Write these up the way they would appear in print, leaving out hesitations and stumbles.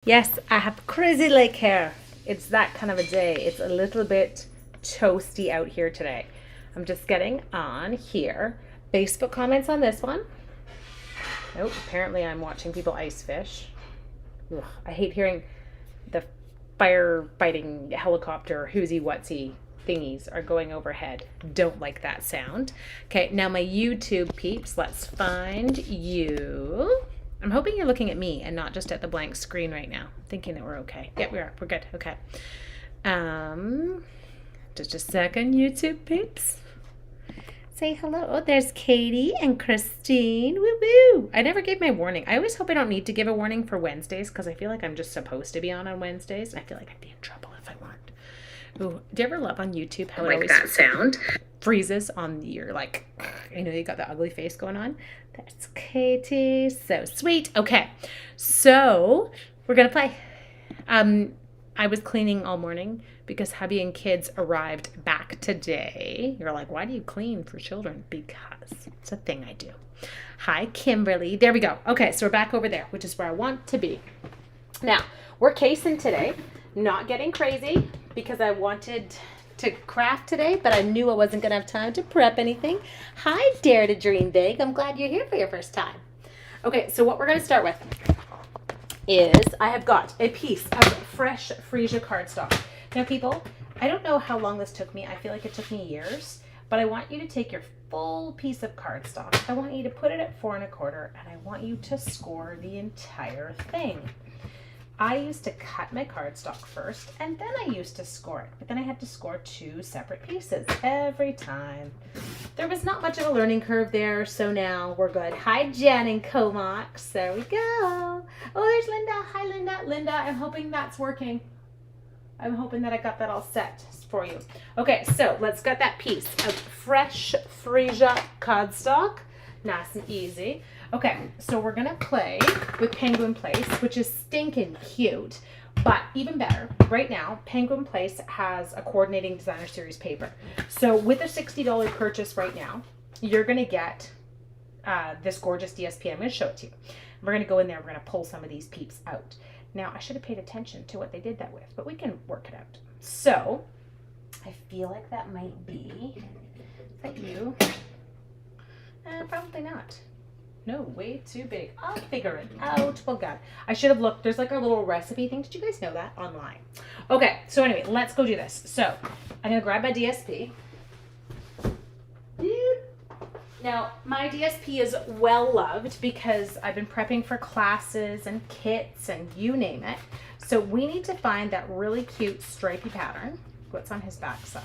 Yes, I have crazy lake hair. It's that kind of a day. It's a little bit toasty out here today. I'm just getting on here. Facebook comments on this one. Nope, apparently I'm watching people ice fish. Ugh, I hate hearing the firefighting helicopter whoozy whatsy thingies are going overhead. Don't like that sound. Okay, now my YouTube peeps, let's find you. I'm hoping you're looking at me and not just at the blank screen right now. Thinking that we're okay. Yeah, we are. We're good. Okay. Just a second, YouTube peeps. Say hello. Oh, there's Katie and Christine. Woo woo. I never gave my warning. I always hope I don't need to give a warning for Wednesdays because I feel like I'm just supposed to be on Wednesdays. And I feel like I'd be in trouble if I weren't. Ooh, do you ever love on YouTube how it always that sound freezes on your you got the ugly face going on? That's Katie. So sweet. Okay. So we're gonna play. I was cleaning all morning because hubby and kids arrived back today. You're like, why do you clean for children? Because it's a thing I do. Hi, Kimberly. There we go. Okay, so we're back over there, which is where I want to be. Now, we're casing today. Not getting crazy because I wanted to craft today, but I knew I wasn't going to have time to prep anything. Hi, Dare to Dream Big. I'm glad you're here for your first time. Okay, so what we're going to start with is I have got a piece of fresh freesia cardstock. Now, people, I don't know how long this took me. I feel like it took me years, but I want you to take your full piece of cardstock. I want you to put it at 4 1/4, and I want you to score the entire thing. I used to cut my cardstock first, and then I used to score it. But then I had to score 2 separate pieces every time. There was not much of a learning curve there, so now we're good. Hi, Jen and Comox. There we go. Oh, there's Linda. Hi, Linda. Linda, I'm hoping that's working. I'm hoping that I got that all set for you. Okay, so let's get that piece of fresh freesia cardstock. Nice and easy. Okay, so we're gonna play with Penguin Place, which is stinking cute, but even better, right now, Penguin Place has a coordinating designer series paper. So with a $60 purchase right now, you're gonna get this gorgeous DSP. I'm gonna show it to you. We're gonna go in there, we're gonna pull some of these peeps out. Now, I should have paid attention to what they did that with, but we can work it out. So, I feel like that might be, is that you? Probably not. No, way too big. I'll figure it out. Well, God, I should have looked. There's like a little recipe thing. Did you guys know that online? Okay, so anyway, let's go do this. So I'm gonna grab my DSP. Now, my DSP is well loved because I've been prepping for classes and kits and you name it. So we need to find that really cute stripy pattern. What's on his back side?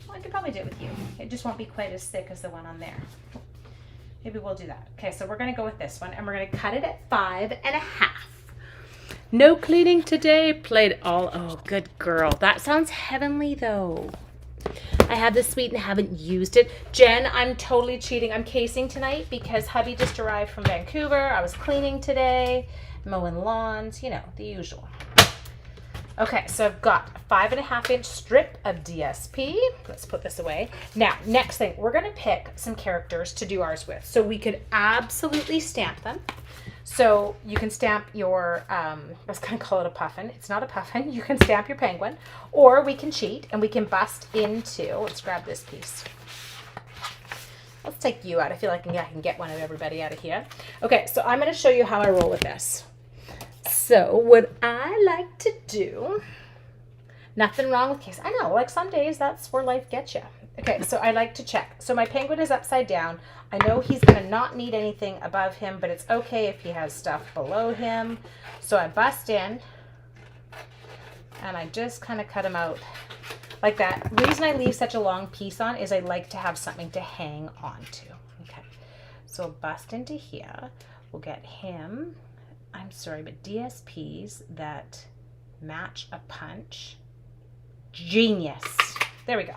Well, I could probably do it with you. It just won't be quite as thick as the one on there. Maybe we'll do that. Okay, so we're gonna go with this one and we're gonna cut it at 5 1/2. No cleaning today, played all, oh, good girl. That sounds heavenly though. I have this sweet and haven't used it. Jen, I'm totally cheating. I'm casing tonight because hubby just arrived from Vancouver. I was cleaning today, mowing lawns, you know, the usual. Okay, so I've got a 5 1/2-inch strip of DSP. Let's put this away. Now, next thing, we're gonna pick some characters to do ours with. So we could absolutely stamp them. So you can stamp your, I was gonna call it a puffin. It's not a puffin. You can stamp your penguin, or we can cheat and we can bust into, let's grab this piece. Let's take you out. I feel like I can get one of everybody out of here. Okay, so I'm gonna show you how I roll with this. So what I like to do, nothing wrong with case. I know, like some days that's where life gets you. Okay, so I like to check. So my penguin is upside down. I know he's gonna not need anything above him, but it's okay if he has stuff below him. So I bust in and I just kind of cut him out like that. The reason I leave such a long piece on is I like to have something to hang on to. Okay, so bust into here. We'll get him. I'm sorry, but DSPs that match a punch. Genius. There we go.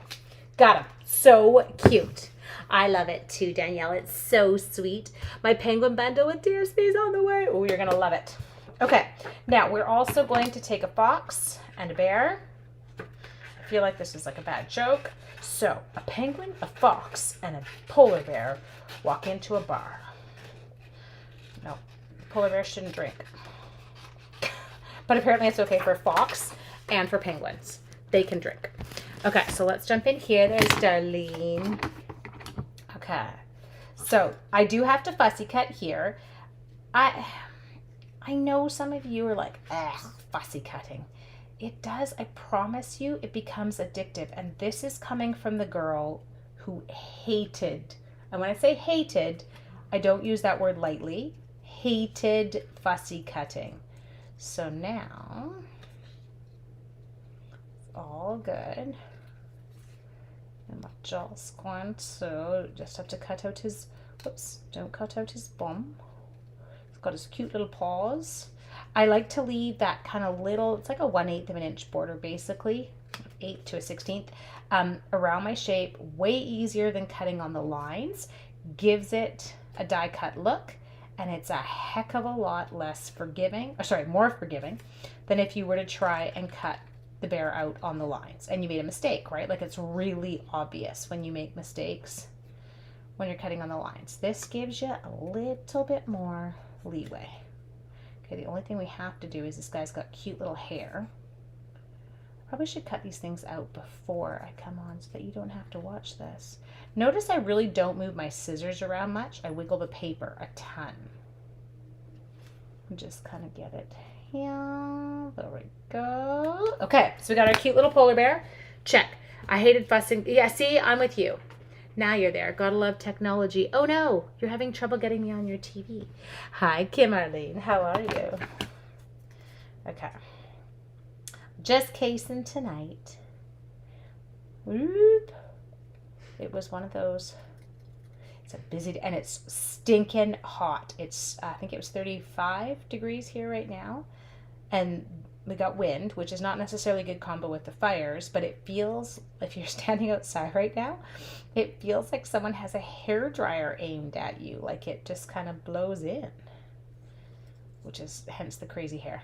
Got him. So cute. I love it too, Danielle. It's so sweet. My penguin bundle with DSPs on the way. Oh, you're going to love it. Okay. Now, we're also going to take a fox and a bear. I feel like this is like a bad joke. So, a penguin, a fox, and a polar bear walk into a bar. No. Polar bear shouldn't drink. But apparently it's okay for a fox and for penguins. They can drink. Okay, so let's jump in here. There's Darlene. Okay, so I do have to fussy cut here. I know some of you are like, fussy cutting. It does, I promise you, it becomes addictive. And this is coming from the girl who hated, and when I say hated, I don't use that word lightly, hated fussy cutting. So now, it's all good. And my jaw's squint, so just have to cut out his, whoops, don't cut out his bum. He's got his cute little paws. I like to leave that kind of little, it's like a 1/8 of an inch border basically, 1/8 to a 1/16, around my shape. Way easier than cutting on the lines. Gives it a die cut look, and it's a heck of a lot less forgiving, or sorry, more forgiving than if you were to try and cut the bear out on the lines and you made a mistake, right? Like, it's really obvious when you make mistakes when you're cutting on the lines. This gives you a little bit more leeway. Okay, the only thing we have to do is this guy's got cute little hair. Probably should cut these things out before I come on so that you don't have to watch this. Notice I really don't move my scissors around much. I wiggle the paper a ton. Just kind of get it here. There we go. Okay, so we got our cute little polar bear. Check. I hated fussing. Yeah, see, I'm with you. Now you're there. Gotta love technology. Oh no, you're having trouble getting me on your TV. Hi, Kim Arlene. How are you? Okay. Just casing tonight. Whoop. It was one of those. It's a busy day, and it's stinking hot. It's, I think it was 35 degrees here right now. And we got wind, which is not necessarily a good combo with the fires, but it feels, if you're standing outside right now, it feels like someone has a hairdryer aimed at you. Like it just kind of blows in, which is hence the crazy hair.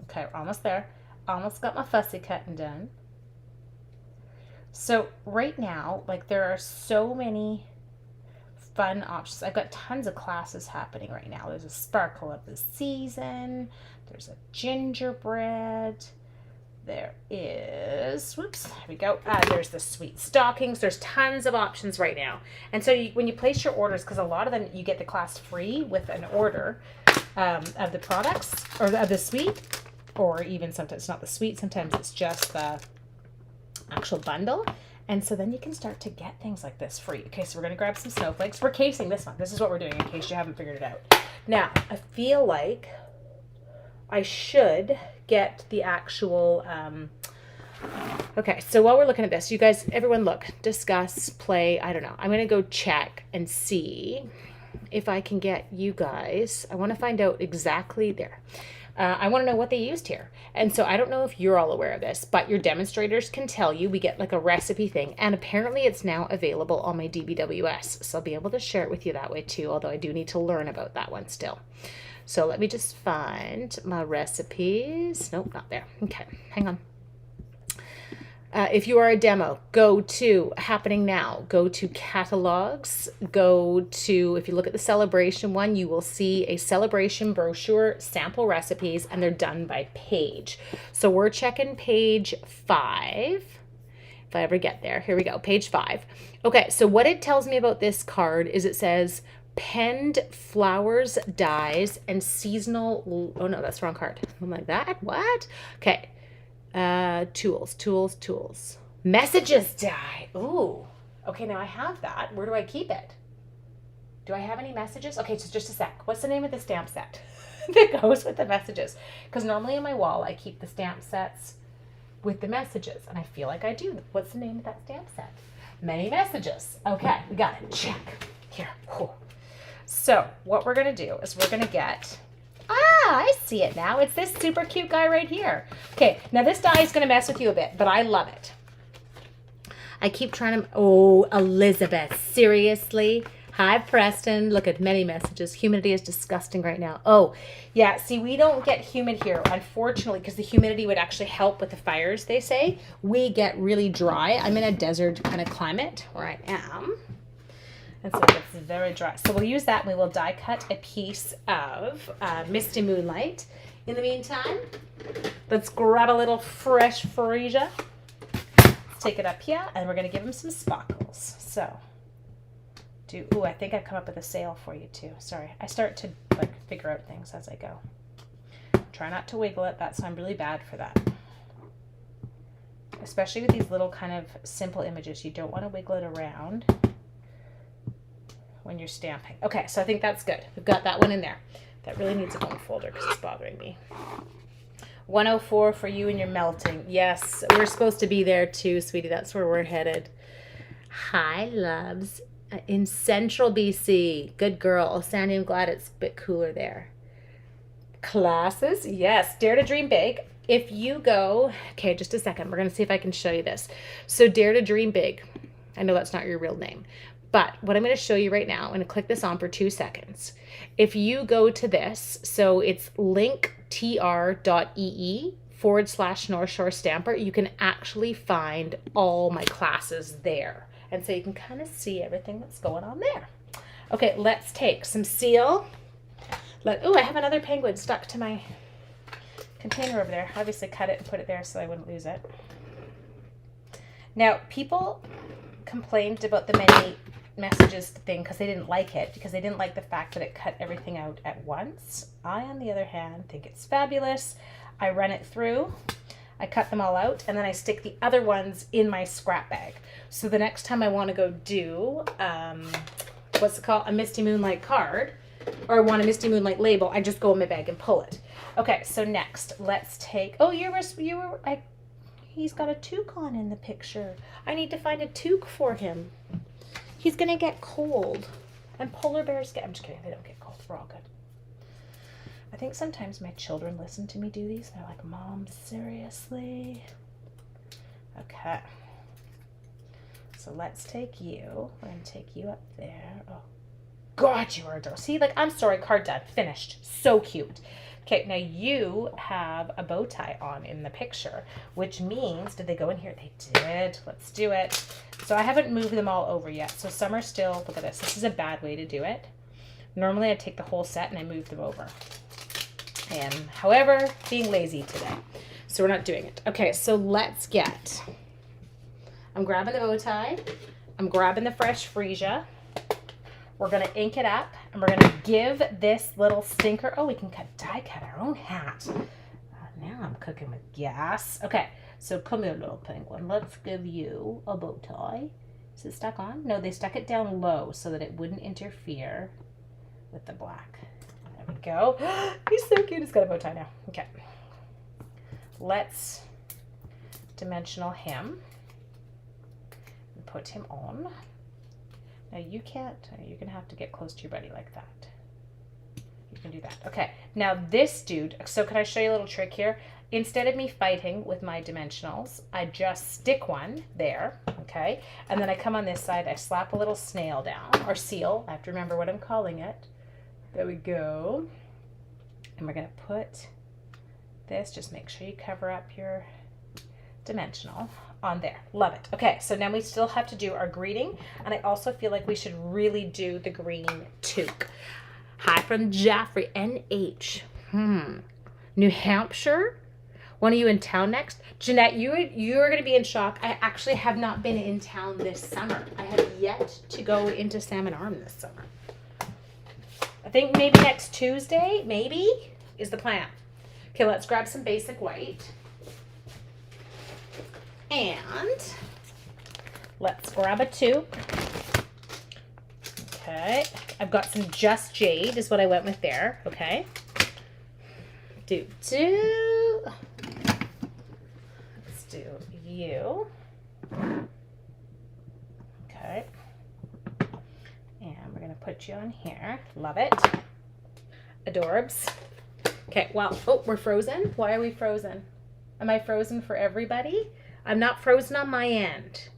Okay, we're almost there. Almost got my fussy cutting done. So right now, like, there are so many fun options. I've got tons of classes happening right now. There's a sparkle of the season. There's a gingerbread. There is, whoops, here we go. There's the sweet stockings. There's tons of options right now. And so when you place your orders, because a lot of them, you get the class free with an order of the products, or of the sweet, or even sometimes it's not the sweet, sometimes it's just the actual bundle. And so then you can start to get things like this free. Okay, so we're going to grab some snowflakes. We're casing this one. This is what we're doing in case you haven't figured it out. Now, I feel like I should get the actual, okay, so while we're looking at this, you guys, everyone look, discuss, play, I don't know. I'm going to go check and see if I can get you guys, I want to find out exactly there. I want to know what they used here. And so I don't know if you're all aware of this, but your demonstrators can tell you. We get like a recipe thing, and apparently it's now available on my DBWS. So I'll be able to share it with you that way too, although I do need to learn about that one still. So let me just find my recipes. Nope, not there. Okay, hang on. If you are a demo, go to Happening Now, go to Catalogs, go to, if you look at the Celebration one, you will see a Celebration brochure, sample recipes, and they're done by page. So we're checking page 5, if I ever get there. Here we go, page 5. Okay, so what it tells me about this card is it says penned flowers, dyes, and seasonal, oh no, that's the wrong card. I'm like, that, what? Okay. Tools. Messages die. Ooh. Okay, now I have that. Where do I keep it? Do I have any messages? Okay, so just a sec. What's the name of the stamp set that goes with the messages? Because normally on my wall, I keep the stamp sets with the messages, and I feel like I do. What's the name of that stamp set? Many Messages. Okay, we got it. Check. Here. Whew. So what we're going to do is we're going to get... I see it now. It's this super cute guy right here. Okay, now this die is going to mess with you a bit, but I love it. I keep trying to... Oh, Elizabeth, seriously? Hi, Preston. Look at Many Messages. Humidity is disgusting right now. Oh, yeah, see, we don't get humid here, unfortunately, because the humidity would actually help with the fires, they say. We get really dry. I'm in a desert kind of climate where I am. And so it gets very dry. So we'll use that and we will die cut a piece of Misty Moonlight. In the meantime, let's grab a little fresh freesia. Let's take it up here and we're going to give him some sparkles. So, I think I've come up with a sail for you too. Sorry, I start to figure out things as I go. Try not to wiggle it. I'm really bad for that. Especially with these little kind of simple images. You don't want to wiggle it around when you're stamping. Okay, so I think that's good. We've got that one in there. That really needs a home folder because it's bothering me. 104 for you and your melting. Yes, we're supposed to be there too, sweetie. That's where we're headed. Hi, loves. In central BC. Good girl. Sandy, I'm glad it's a bit cooler there. Classes. Yes, Dare to Dream Big. If you go, okay, just a second. We're going to see if I can show you this. So Dare to Dream Big. I know that's not your real name. But what I'm going to show you right now, I'm going to click this on for 2 seconds. If you go to this, so it's linktr.ee/North Shore Stamper, you can actually find all my classes there. And so you can kind of see everything that's going on there. Okay, let's take some seal. I have another penguin stuck to my container over there. Obviously cut it and put it there so I wouldn't lose it. Now, people complained about the many messages thing because they didn't like it, because they didn't like the fact that it cut everything out at once. I, on the other hand, think it's fabulous. I run it through, I cut them all out, and then I stick the other ones in my scrap bag. So the next time I want to go do, what's it called? A Misty Moonlight card, or I want a Misty Moonlight label, I just go in my bag and pull it. Okay, so next, let's take, he's got a toque on in the picture. I need to find a toque for him. He's going to get cold. And polar bears I'm just kidding, they don't get cold. We're all good. I think sometimes my children listen to me do these. They're like, Mom, seriously? Okay. So let's take you. We're going to take you up there. Oh, God, you are adorable. See, I'm sorry, card done. Finished. So cute. Okay, now you have a bow tie on in the picture, which means, did they go in here? They did. Let's do it. So I haven't moved them all over yet. So some are still, look at this. This is a bad way to do it. Normally I take the whole set and I move them over. And however, being lazy today. So we're not doing it. Okay, so let's get, I'm grabbing the bow tie. I'm grabbing the fresh freesia. We're going to ink it up, and we're going to give this little stinker, we can die cut our own hat. Now I'm cooking with gas. Okay, so come here, little penguin. Let's give you a bow tie. Is it stuck on? No, they stuck it down low so that it wouldn't interfere with the black. There we go. He's so cute. He's got a bow tie now. Okay. Let's dimensional him and put him on. Now you can't, you're going to have to get close to your buddy like that. You can do that. Okay, now this dude, so can I show you a little trick here? Instead of me fighting with my dimensionals, I just stick one there, okay? And then I come on this side, I slap a little snail down, or seal, I have to remember what I'm calling it. There we go. And we're going to put this, just make sure you cover up your dimensional on there. Love it. Okay, so now we still have to do our greeting, and I also feel like we should really do the green toque. Hi from Jaffrey, NH. New Hampshire? When are you in town next? Jeanette, you're going to be in shock. I actually have not been in town this summer. I have yet to go into Salmon Arm this summer. I think maybe next Tuesday, maybe, is the plan. Okay, let's grab some basic white. And let's grab a toque. Okay, I've got some Just Jade is what I went with there. Okay. Let's do you. Okay. And we're going to put you on here. Love it. Adorbs. Okay, well, we're frozen. Why are we frozen? Am I frozen for everybody? I'm not frozen on my end.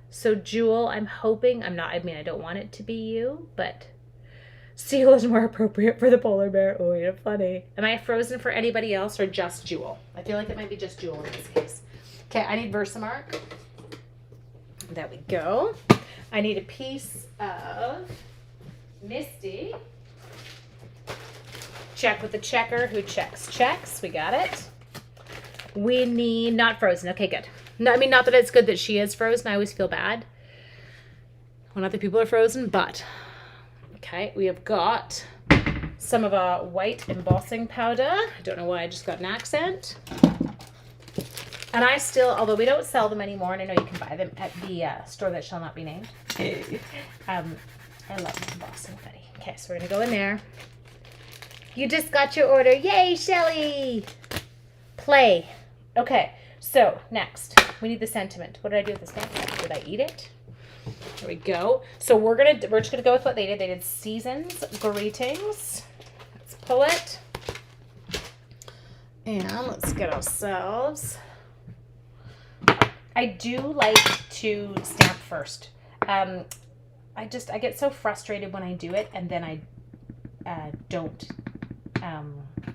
So Jewel, I'm hoping, I don't want it to be you, but Seal is more appropriate for the polar bear. Oh, you're funny. Am I frozen for anybody else or just Jewel? I feel like it might be just Jewel in this case. Okay, I need Versamark. There we go. I need a piece of Misty. Check with the checker who checks. Checks. We got it. We need not frozen. Okay, good. No, I mean, not that it's good that she is frozen. I always feel bad when other people are frozen, but okay, we have got some of our white embossing powder. I don't know why I just got an accent. And I still, although we don't sell them anymore, and I know you can buy them at the store that shall not be named. I love my embossing buddy. Okay, so we're gonna go in there. You just got your order. Yay, Shelly! Play. Okay, so next, we need the sentiment. What did I do with the stamp? Did I eat it? There we go. So we're just gonna go with what they did. They did seasons, greetings. Let's pull it. And let's get ourselves. I do like to stamp first. I get so frustrated when I do it and then I don't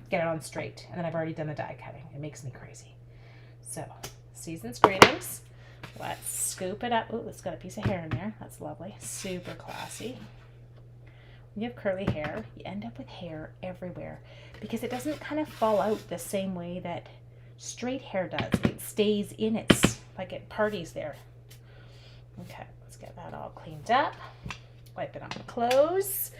get it on straight. And then I've already done the die cutting. It makes me crazy. So, season's greetings. Let's scoop it up. Ooh, it's got a piece of hair in there. That's lovely. Super classy. When you have curly hair, you end up with hair everywhere because it doesn't kind of fall out the same way that straight hair does. It stays in its, like it parties there. Okay, let's get that all cleaned up. Wipe it on the clothes.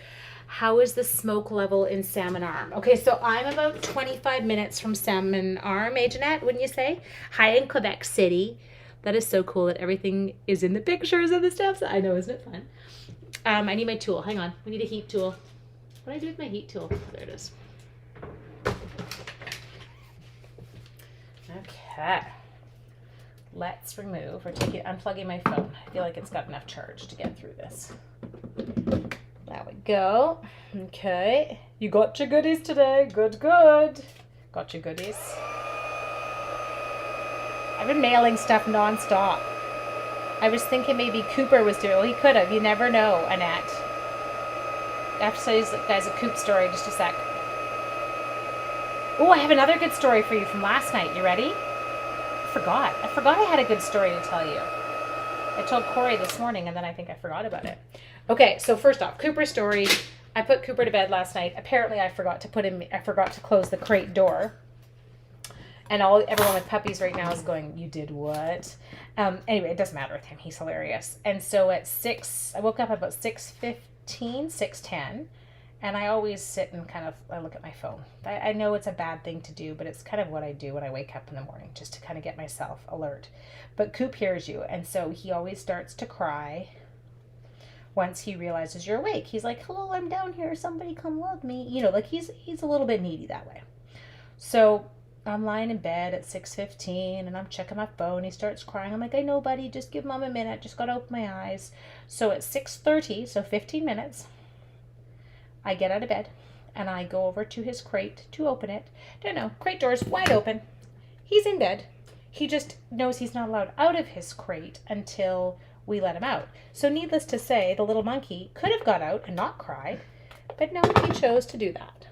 How is the smoke level in Salmon Arm? Okay, so I'm about 25 minutes from Salmon Arm, Jeanette, wouldn't you say? Hi in Quebec City. That is so cool that everything is in the pictures of the steps. I know, isn't it fun? I need my tool. Hang on. We need a heat tool. What do I do with my heat tool? There it is. Okay. Let's remove or take it, unplugging my phone. I feel like it's got enough charge to get through this. There we go. Okay. You got your goodies today. Good, good. Got your goodies. I've been mailing stuff nonstop. I was thinking maybe Cooper was doing it. Well, he could have. You never know, Annette. I have to tell you guys a Coop story just a sec. Oh, I have another good story for you from last night. You ready? I forgot I had a good story to tell you. I told Corey this morning and then I think I forgot about it. Okay, so first off, Cooper's story. I put Cooper to bed last night. Apparently I forgot to close the crate door. And everyone with puppies right now is going, you did what? Anyway, it doesn't matter with him. He's hilarious. And so at 6, I woke up about 6:15, 6:10. And I always sit and I look at my phone. I know it's a bad thing to do, but it's kind of what I do when I wake up in the morning, just to kind of get myself alert. But Coop hears you, and so he always starts to cry once he realizes you're awake. He's like, hello, I'm down here. Somebody come love me. You know, like he's a little bit needy that way. So I'm lying in bed at 6:15, and I'm checking my phone. He starts crying. I'm like, I know, buddy. Just give Mom a minute. Just got to open my eyes. So at 6:30, so 15 minutes, I get out of bed and I go over to his crate to open it. Don't know, crate door's wide open. He's in bed. He just knows he's not allowed out of his crate until we let him out. So needless to say, the little monkey could have got out and not cried, but no, he chose to do that.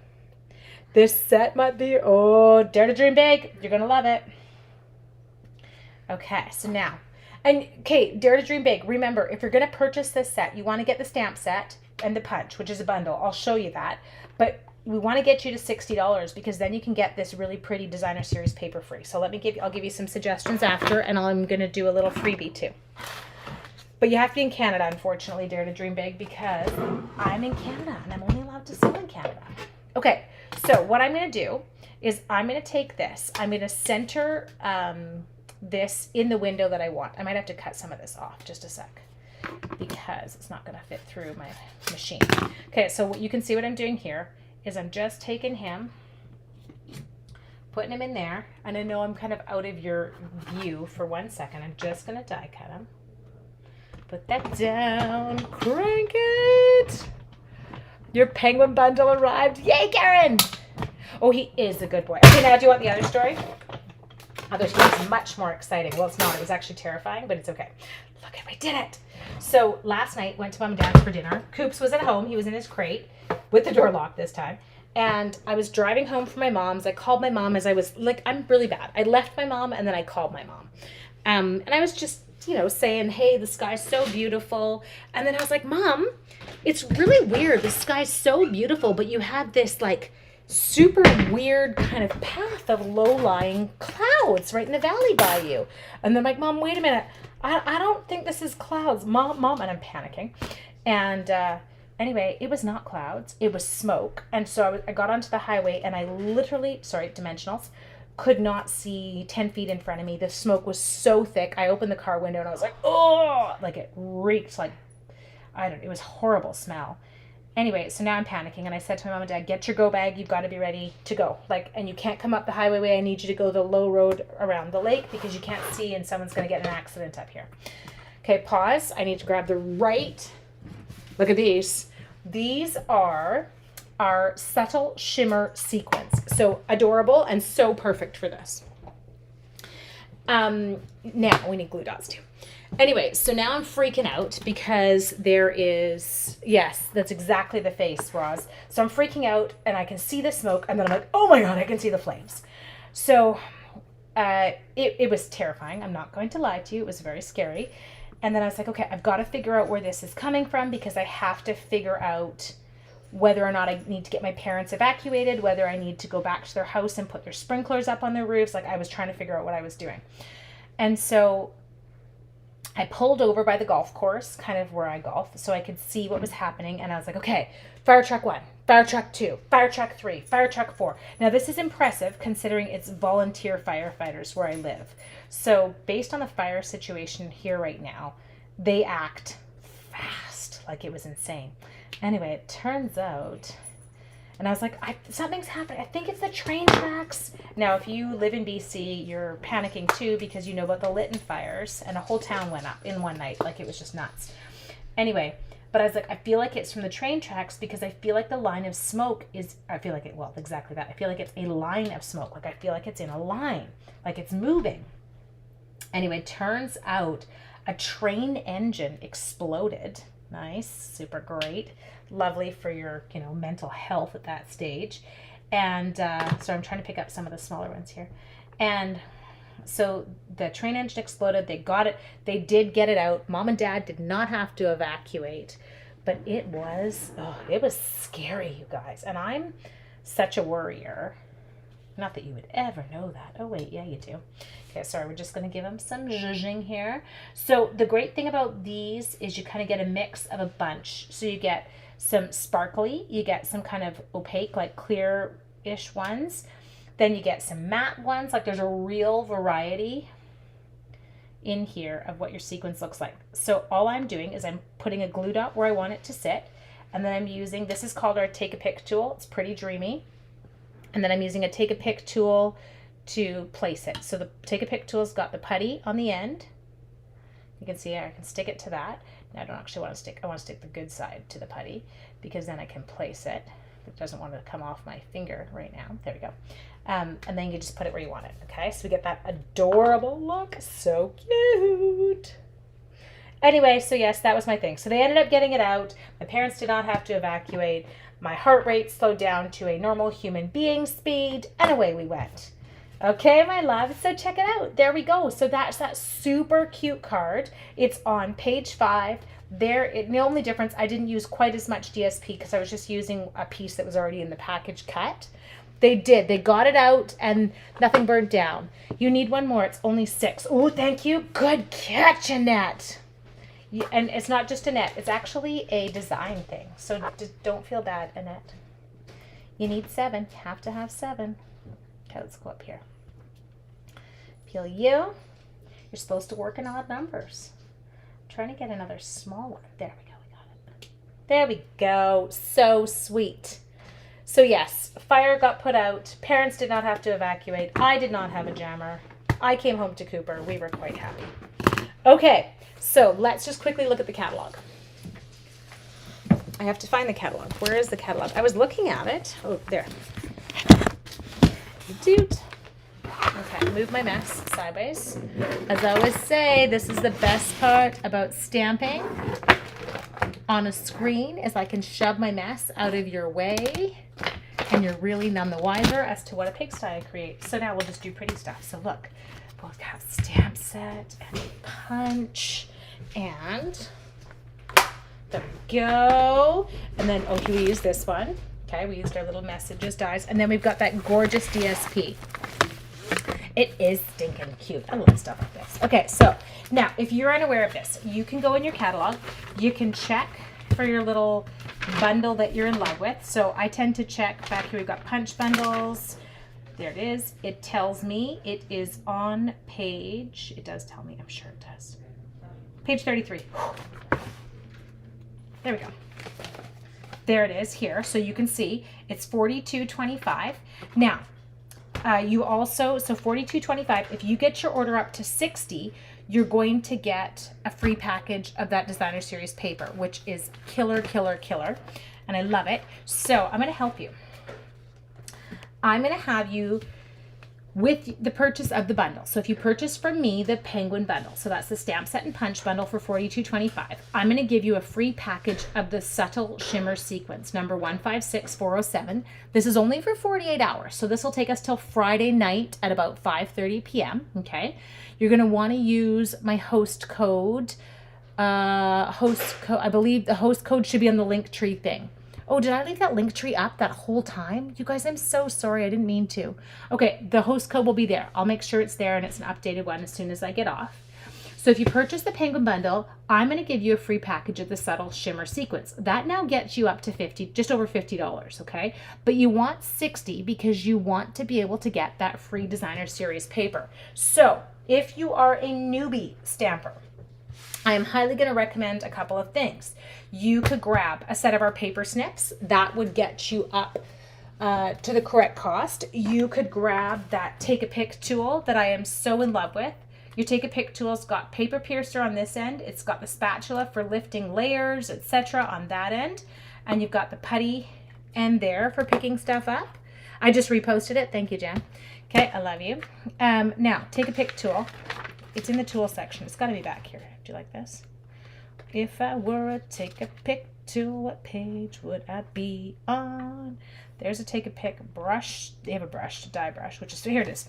This set might be, Dare to Dream Big. You're going to love it. Okay, so now, Dare to Dream Big. Remember, if you're going to purchase this set, you want to get the stamp set and the punch, which is a bundle. I'll show you that. But we want to get you to $60 because then you can get this really pretty designer series paper free. So I'll give you some suggestions after, and I'm going to do a little freebie too. But you have to be in Canada, unfortunately, Dare to Dream Big, because I'm in Canada and I'm only allowed to sell in Canada. Okay, so what I'm going to do is I'm going to take this. I'm going to center this in the window that I want. I might have to cut some of this off, just a sec, because it's not going to fit through my machine. Okay, so what you can see what I'm doing here is I'm just taking him, putting him in there, and I know I'm kind of out of your view for 1 second. I'm just going to die cut him. Put that down, crank it. Your penguin bundle arrived. Yay, Karen! Oh, he is a good boy. Okay, now do you want the other story? Other story is much more exciting. Well, it's not. It was actually terrifying, but it's okay. Look, we did it. So last night, went to Mom and Dad's for dinner. Coops was at home. He was in his crate with the door locked this time. And I was driving home from my mom's. I called my mom as I was, like, I'm really bad. I left my mom and then I called my mom. And I was just you know, saying, hey, the sky's so beautiful. And then I was like, Mom, it's really weird. The sky's so beautiful, but you have this like super weird kind of path of low-lying clouds right in the valley by you. And they're like, Mom, wait a minute. I don't think this is clouds. Mom, and I'm panicking. And anyway, it was not clouds. It was smoke. And so I got onto the highway and I literally, sorry, dimensionals, could not see 10 feet in front of me. The smoke was so thick. I opened the car window and I was like, oh, like it reeked like, it was a horrible smell. Anyway, so now I'm panicking and I said to my mom and dad, get your go bag. You've got to be ready to go. Like, and you can't come up the highway way. I need you to go the low road around the lake because you can't see and someone's going to get an accident up here. Okay, pause. I need to grab the right. Look at these. These are our subtle shimmer sequins. So adorable and so perfect for this. Now we need glue dots too. Anyway, so now I'm freaking out because there is, yes, that's exactly the face, Roz. So I'm freaking out and I can see the smoke and then I'm like, oh my God, I can see the flames. So it was terrifying. I'm not going to lie to you. It was very scary. And then I was like, okay, I've got to figure out where this is coming from because I have to figure out whether or not I need to get my parents evacuated, whether I need to go back to their house and put their sprinklers up on their roofs. Like I was trying to figure out what I was doing. And so I pulled over by the golf course, kind of where I golf, so I could see what was happening. And I was like, okay, fire truck 1, fire truck 2, fire truck 3, fire truck 4. Now this is impressive considering it's volunteer firefighters where I live. So based on the fire situation here right now, they act fast, like it was insane. Anyway, it turns out, and I was like, something's happening. I think it's the train tracks. Now, if you live in BC, you're panicking too because you know about the Lytton fires and a whole town went up in one night. Like it was just nuts. Anyway, but I was like, I feel like it's from the train tracks because I feel like the line of smoke is, well, exactly that. I feel like it's a line of smoke. Like I feel like it's in a line, like it's moving. Anyway, turns out a train engine exploded. Nice, super great, lovely for your, mental health at that stage. And so I'm trying to pick up some of the smaller ones here. And so the train engine exploded. They got it. They did get it out. Mom and Dad did not have to evacuate, but it was scary, you guys. And I'm such a worrier. Not that you would ever know that. Oh, wait, yeah, you do. Okay, sorry, we're just going to give them some zhuzhing here. So the great thing about these is you kind of get a mix of a bunch. So you get some sparkly, you get some kind of opaque, like clear-ish ones. Then you get some matte ones, like there's a real variety in here of what your sequence looks like. So all I'm doing is I'm putting a glue dot where I want it to sit. And then I'm using, this is called our Take a Pick tool. It's pretty dreamy. And then I'm using a Take a Pick tool to place it. So the Take a Pick tool's got the putty on the end. You can see I can stick it to that. Now I don't actually want to stick, I want to stick the good side to the putty because then I can place it. It doesn't want to come off my finger right now. There we go. And then you just put it where you want it. Okay, so we get that adorable look. So cute. Anyway, so yes, that was my thing. So they ended up getting it out. My parents did not have to evacuate. My heart rate slowed down to a normal human being speed, and away we went. Okay, my love, so check it out. There we go. So that's that super cute card. It's on page 5. The only difference, I didn't use quite as much DSP because I was just using a piece that was already in the package cut. They got it out and nothing burned down. You need one more, it's only 6. Oh, thank you. Good catch, Annette. And it's not just Annette, it's actually a design thing. So don't feel bad, Annette. You need 7, you have to have 7. Okay, let's go up here. Peel you. You're supposed to work in odd numbers. I'm trying to get another small one. There we go, we got it. There we go, so sweet. So yes, fire got put out. Parents did not have to evacuate. I did not have a jammer. I came home to Cooper. We were quite happy. Okay, so let's just quickly look at the catalog. I have to find the catalog. Where is the catalog? I was looking at it. Oh, there. Doot. Okay, move my mess sideways. As I always say, this is the best part about stamping on a screen is I can shove my mess out of your way and you're really none the wiser as to what a pigsty I create. So now we'll just do pretty stuff. So look, we'll have stamp set and punch, and there we go. And then, okay, we use this one. Okay, we used our little messages dies. And then we've got that gorgeous DSP. It is stinking cute. I love stuff like this. Okay, so now if you're unaware of this, you can go in your catalog. You can check for your little bundle that you're in love with. So I tend to check back here. We've got punch bundles. There it is. It tells me it is on page. It does tell me. I'm sure it does. Page 33. There we go. There it is here. So you can see it's $42.25. Now, you also, so $42.25, if you get your order up to $60, you're going to get a free package of that designer series paper, which is killer, killer, killer. And I love it. So I'm going to help you. I'm going to have you with the purchase of the bundle. So if you purchase from me the Penguin bundle, so that's the stamp set and punch bundle for $42.25, I'm going to give you a free package of the Subtle Shimmer Sequence, number 156407. This is only for 48 hours, so this will take us till Friday night at about 5:30 p.m. Okay, you're going to want to use my host code. I believe the host code should be on the Linktree thing. Oh, did I leave that link tree up that whole time? You guys, I'm so sorry. I didn't mean to. Okay, the host code will be there. I'll make sure it's there and it's an updated one as soon as I get off. So if you purchase the Penguin bundle, I'm going to give you a free package of the Subtle Shimmer Sequence. That now gets you up to just over $50, okay? But you want 60 because you want to be able to get that free designer series paper. So if you are a newbie stamper, I am highly going to recommend a couple of things. You could grab a set of our paper snips. That would get you up to the correct cost. You could grab that Take a Pick tool that I am so in love with. Your Take a Pick tool's got paper piercer on this end. It's got the spatula for lifting layers, etc. on that end. And you've got the putty end there for picking stuff up. I just reposted it. Thank you, Jen. Okay, I love you. Now, Take a Pick tool. It's in the tool section. It's got to be back here. Do you like this? If I were a Take a Pick tool, what page would I be on? There's a Take a Pick brush. They have a brush, a dye brush, which is, here it is.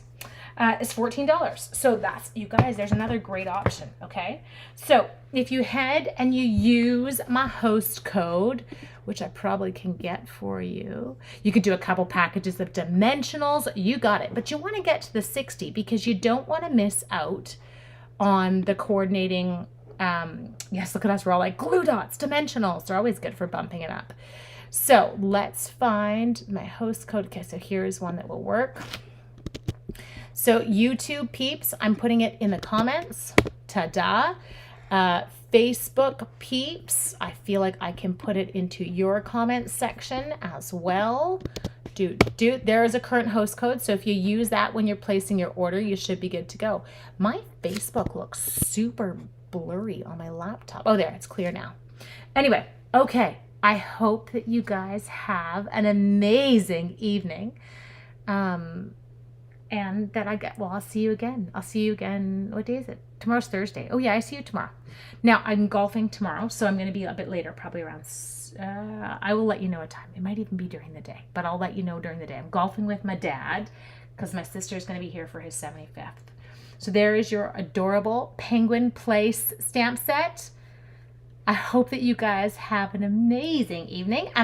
It's $14. So that's, you guys, there's another great option, okay? So if you head and you use my host code, which I probably can get for you, you could do a couple packages of dimensionals. You got it. But you want to get to the 60 because you don't want to miss out on the coordinating. Yes, look at us. We're all like glue dots, dimensionals. They're always good for bumping it up. So let's find my host code. Okay, so here's one that will work. So YouTube peeps, I'm putting it in the comments. Ta-da. Facebook peeps, I feel like I can put it into your comments section as well. There is a current host code, so if you use that when you're placing your order, you should be good to go. My Facebook looks super blurry on my laptop. Oh, there, it's clear now. Anyway, okay, I hope that you guys have an amazing evening. And that I'll see you again. I'll see you again. What day is it? Tomorrow's Thursday. Oh yeah, I see you tomorrow. Now I'm golfing tomorrow, so I'm going to be a bit later, probably around, I will let you know a time. It might even be during the day, but I'll let you know during the day. I'm golfing with my dad because my sister's going to be here for his 75th. So there is your adorable Penguin Place stamp set. I hope that you guys have an amazing evening. And